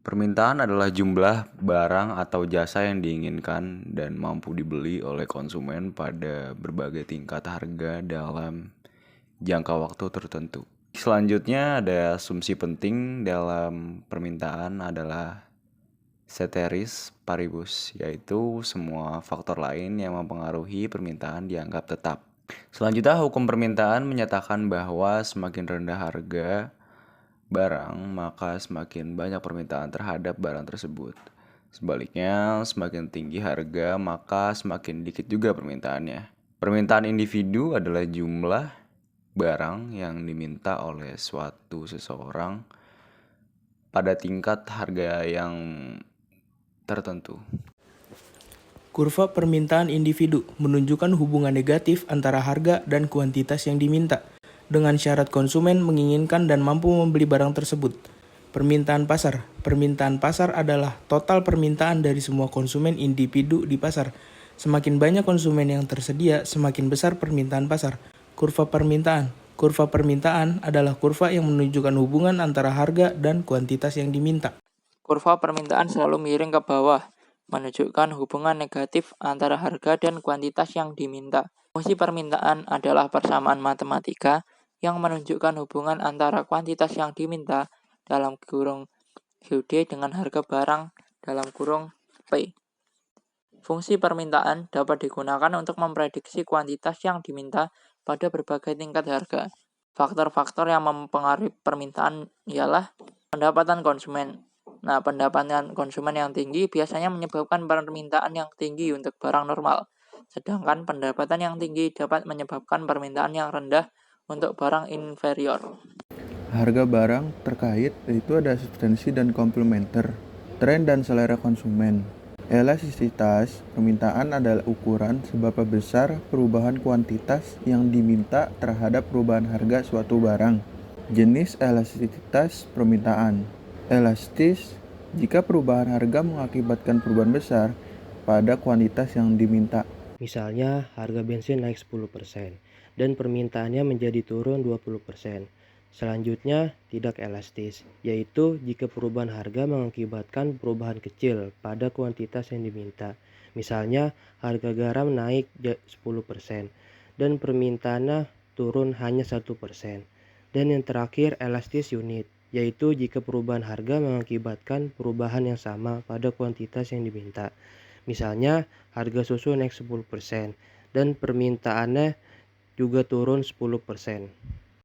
Permintaan adalah jumlah barang atau jasa yang diinginkan dan mampu dibeli oleh konsumen pada berbagai tingkat harga dalam jangka waktu tertentu. Selanjutnya ada asumsi penting dalam permintaan adalah ceteris paribus, yaitu semua faktor lain yang mempengaruhi permintaan dianggap tetap. Selanjutnya hukum permintaan menyatakan bahwa semakin rendah harga barang, maka semakin banyak permintaan terhadap barang tersebut. Sebaliknya, semakin tinggi harga, maka semakin dikit juga permintaannya. Permintaan individu adalah jumlah barang yang diminta oleh suatu seseorang pada tingkat harga yang tertentu. Kurva permintaan individu menunjukkan hubungan negatif antara harga dan kuantitas yang diminta, dengan syarat konsumen menginginkan dan mampu membeli barang tersebut. Permintaan pasar. Permintaan pasar adalah total permintaan dari semua konsumen individu di pasar. Semakin banyak konsumen yang tersedia, semakin besar permintaan pasar. Kurva permintaan. Kurva permintaan adalah kurva yang menunjukkan hubungan antara harga dan kuantitas yang diminta. Kurva permintaan selalu miring ke bawah, menunjukkan hubungan negatif antara harga dan kuantitas yang diminta. Fungsi permintaan adalah persamaan matematika yang menunjukkan hubungan antara kuantitas yang diminta dalam kurung QD dengan harga barang dalam kurung P. Fungsi permintaan dapat digunakan untuk memprediksi kuantitas yang diminta pada berbagai tingkat harga. Faktor-faktor yang mempengaruhi permintaan ialah pendapatan konsumen. Nah, pendapatan konsumen yang tinggi biasanya menyebabkan permintaan yang tinggi untuk barang normal. Sedangkan pendapatan yang tinggi dapat menyebabkan permintaan yang rendah untuk barang inferior. Harga barang terkait itu ada substansi dan komplementer, tren dan selera konsumen. Elastisitas permintaan adalah ukuran seberapa besar perubahan kuantitas yang diminta terhadap perubahan harga suatu barang. Jenis elastisitas permintaan. Elastis jika perubahan harga mengakibatkan perubahan besar pada kuantitas yang diminta. Misalnya, harga bensin naik 10% dan permintaannya menjadi turun 20%. Selanjutnya, tidak elastis, yaitu jika perubahan harga mengakibatkan perubahan kecil pada kuantitas yang diminta. Misalnya, harga garam naik 10% dan permintaannya turun hanya 1%. Dan yang terakhir, elastis unit, yaitu jika perubahan harga mengakibatkan perubahan yang sama pada kuantitas yang diminta. Misalnya, harga susu naik 10% dan permintaannya juga turun 10%.